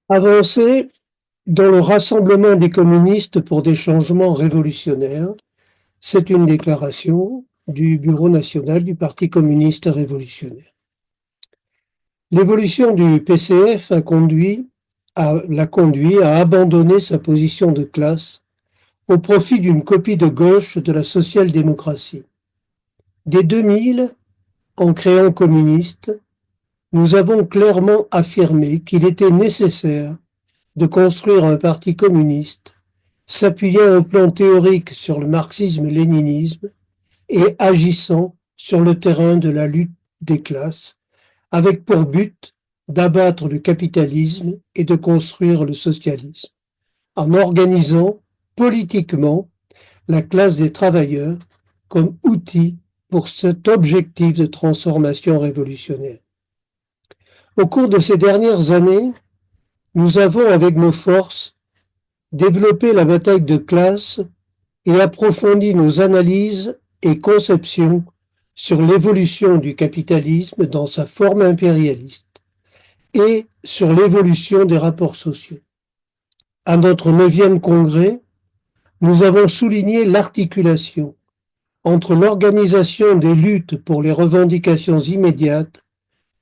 Avancer dans le rassemblement des communistes pour des changements révolutionnaires, c'est une déclaration du Bureau national du Parti communiste révolutionnaire. L'évolution du PCF l'a conduit à abandonner sa position de classe au profit d'une copie de gauche de la social-démocratie. Dès 2000, en créant communiste, nous avons clairement affirmé qu'il était nécessaire de construire un parti communiste s'appuyant au plan théorique sur le marxisme-léninisme et agissant sur le terrain de la lutte des classes, avec pour but d'abattre le capitalisme et de construire le socialisme, en organisant politiquement la classe des travailleurs comme outil pour cet objectif de transformation révolutionnaire. Au cours de ces dernières années, nous avons, avec nos forces, développé la bataille de classe et approfondi nos analyses et conceptions sur l'évolution du capitalisme dans sa forme impérialiste et sur l'évolution des rapports sociaux. À notre 9e congrès, nous avons souligné l'articulation entre l'organisation des luttes pour les revendications immédiates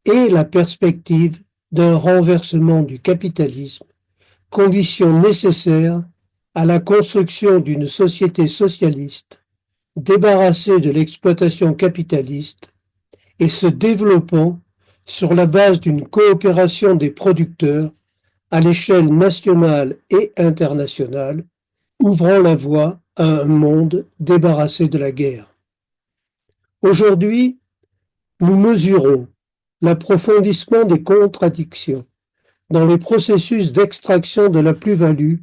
et la perspective d'un renversement du capitalisme, condition nécessaire à la construction d'une société socialiste débarrassée de l'exploitation capitaliste et se développant sur la base d'une coopération des producteurs à l'échelle nationale et internationale, ouvrant la voie à un monde débarrassé de la guerre. Aujourd'hui, nous mesurons l'approfondissement des contradictions dans les processus d'extraction de la plus-value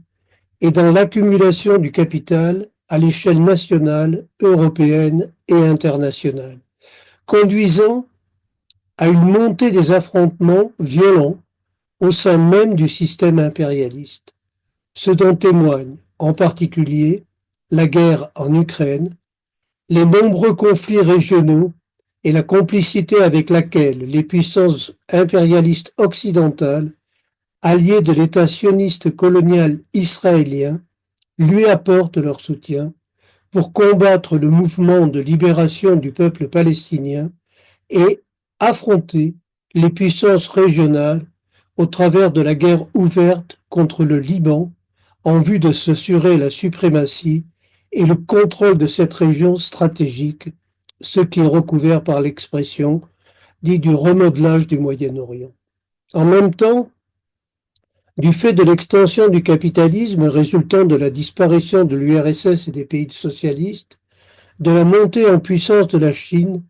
et dans l'accumulation du capital à l'échelle nationale, européenne et internationale, conduisant à une montée des affrontements violents au sein même du système impérialiste, ce dont témoignent en particulier la guerre en Ukraine, les nombreux conflits régionaux et la complicité avec laquelle les puissances impérialistes occidentales, alliées de l'État sioniste colonial israélien, lui apportent leur soutien pour combattre le mouvement de libération du peuple palestinien et affronter les puissances régionales au travers de la guerre ouverte contre le Liban en vue de s'assurer la suprématie et le contrôle de cette région stratégique, ce qui est recouvert par l'expression dite du remodelage du Moyen-Orient. En même temps, du fait de l'extension du capitalisme résultant de la disparition de l'URSS et des pays socialistes, de la montée en puissance de la Chine,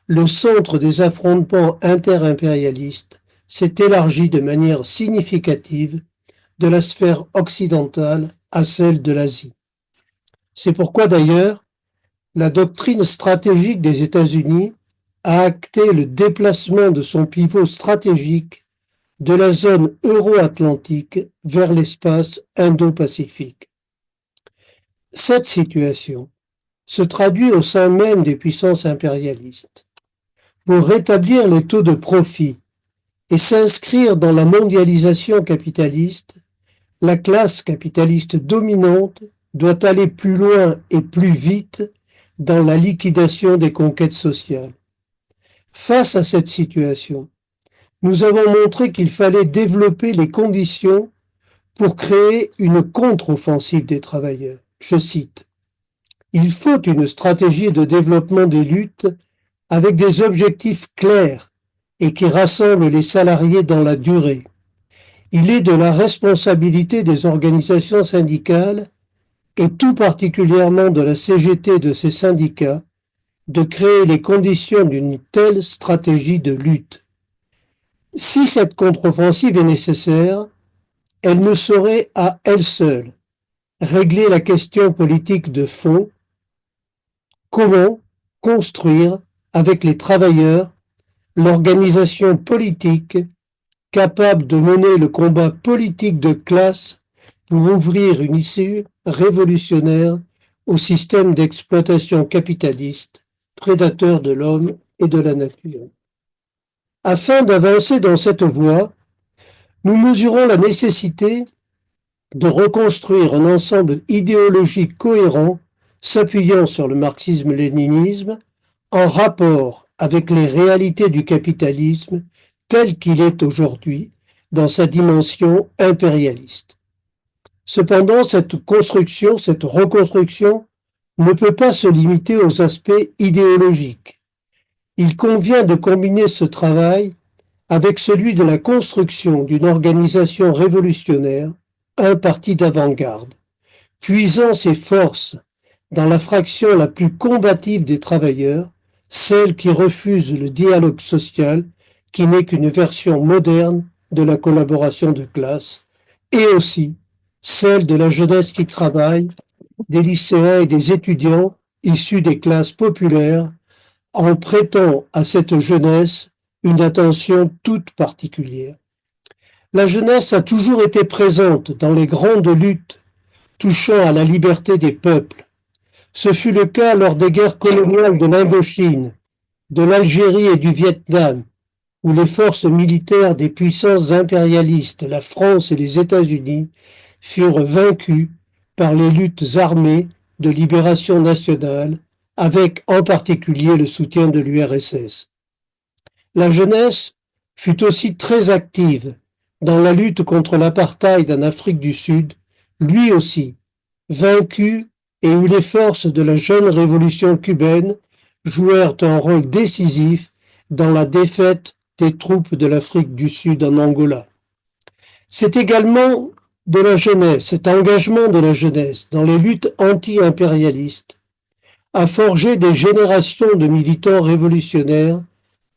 le centre des affrontements interimpérialistes s'est élargi de manière significative de la sphère occidentale à celle de l'Asie. C'est pourquoi d'ailleurs, la doctrine stratégique des États-Unis a acté le déplacement de son pivot stratégique de la zone euro-atlantique vers l'espace Indo-Pacifique. Cette situation se traduit au sein même des puissances impérialistes. Pour rétablir les taux de profit et s'inscrire dans la mondialisation capitaliste, la classe capitaliste dominante doit aller plus loin et plus vite dans la liquidation des conquêtes sociales. Face à cette situation, nous avons montré qu'il fallait développer les conditions pour créer une contre-offensive des travailleurs. Je cite, « Il faut une stratégie de développement des luttes avec des objectifs clairs et qui rassemblent les salariés dans la durée. Il est de la responsabilité des organisations syndicales et tout particulièrement de la CGT et de ses syndicats de créer les conditions d'une telle stratégie de lutte. Si cette contre-offensive est nécessaire, elle ne saurait à elle seule régler la question politique de fond. Comment construire avec les travailleurs l'organisation politique capable de mener le combat politique de classe pour ouvrir une issue révolutionnaire au système d'exploitation capitaliste, prédateur de l'homme et de la nature. Afin d'avancer dans cette voie, Nous mesurons la nécessité de reconstruire un ensemble idéologique cohérent s'appuyant sur le marxisme-léninisme en rapport avec les réalités du capitalisme tel qu'il est aujourd'hui dans sa dimension impérialiste. Cependant, cette reconstruction ne peut pas se limiter aux aspects idéologiques. Il convient de combiner ce travail avec celui de la construction d'une organisation révolutionnaire, un parti d'avant-garde, puisant ses forces dans la fraction la plus combative des travailleurs, celle qui refuse le dialogue social, qui n'est qu'une version moderne de la collaboration de classe, et aussi celle de la jeunesse qui travaille, des lycéens et des étudiants issus des classes populaires, en prêtant à cette jeunesse une attention toute particulière. La jeunesse a toujours été présente dans les grandes luttes touchant à la liberté des peuples. Ce fut le cas lors des guerres coloniales de l'Indochine, de l'Algérie et du Vietnam, où les forces militaires des puissances impérialistes, la France et les États-Unis, furent vaincus par les luttes armées de libération nationale, avec en particulier le soutien de l'URSS. La jeunesse fut aussi très active dans la lutte contre l'apartheid en Afrique du Sud, lui aussi vaincu, et où les forces de la jeune révolution cubaine jouèrent un rôle décisif dans la défaite des troupes de l'Afrique du Sud en Angola. C'est également de la jeunesse, cet engagement de la jeunesse dans les luttes anti-impérialistes a forgé des générations de militants révolutionnaires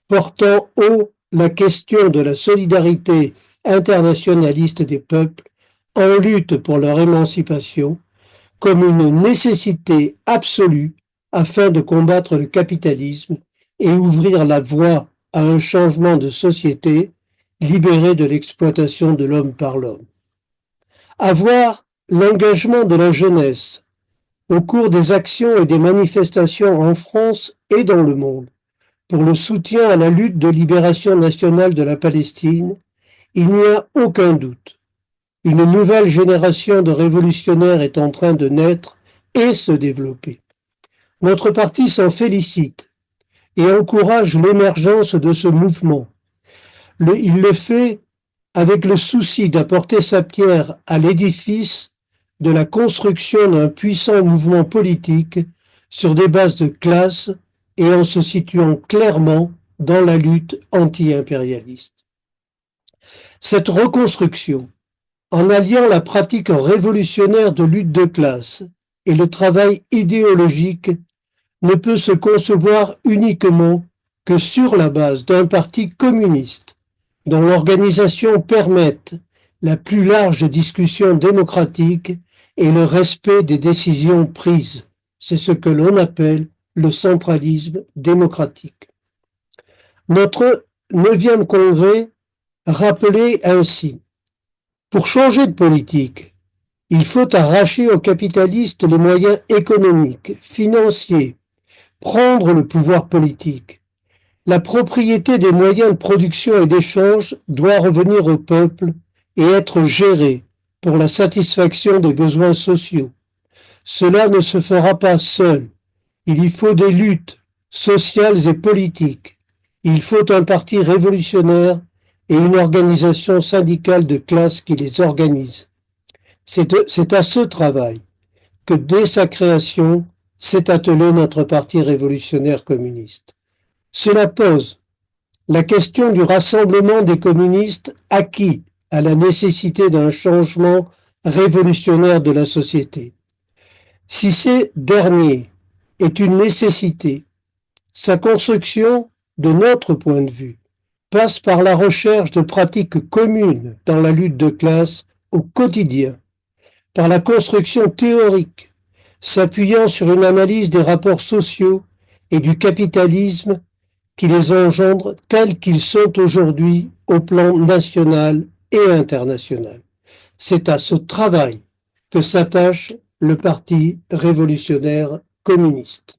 portant haut la question de la solidarité internationaliste des peuples en lutte pour leur émancipation comme une nécessité absolue afin de combattre le capitalisme et ouvrir la voie à un changement de société libérée de l'exploitation de l'homme par l'homme. Avoir l'engagement de la jeunesse au cours des actions et des manifestations en France et dans le monde pour le soutien à la lutte de libération nationale de la Palestine, il n'y a aucun doute. Une nouvelle génération de révolutionnaires est en train de naître et se développer. Notre parti s'en félicite et encourage l'émergence de ce mouvement. Il le fait avec le souci d'apporter sa pierre à l'édifice de la construction d'un puissant mouvement politique sur des bases de classe et en se situant clairement dans la lutte anti-impérialiste. Cette reconstruction, en alliant la pratique révolutionnaire de lutte de classe et le travail idéologique, ne peut se concevoir uniquement que sur la base d'un parti communiste dont l'organisation permette la plus large discussion démocratique et le respect des décisions prises. C'est ce que l'on appelle le centralisme démocratique. Notre 9e congrès rappelait ainsi: pour changer de politique, il faut arracher aux capitalistes les moyens économiques, financiers, prendre le pouvoir politique. La propriété des moyens de production et d'échange doit revenir au peuple et être gérée pour la satisfaction des besoins sociaux. Cela ne se fera pas seul. Il y faut des luttes sociales et politiques. Il faut un parti révolutionnaire et une organisation syndicale de classe qui les organise. C'est à ce travail que, dès sa création, s'est attelé notre parti révolutionnaire communiste. Cela pose la question du rassemblement des communistes acquis à la nécessité d'un changement révolutionnaire de la société. Si ces derniers est une nécessité, sa construction, de notre point de vue, passe par la recherche de pratiques communes dans la lutte de classe au quotidien, par la construction théorique, s'appuyant sur une analyse des rapports sociaux et du capitalisme qui les engendrent tels qu'ils sont aujourd'hui au plan national et international. C'est à ce travail que s'attache le Parti révolutionnaire communiste.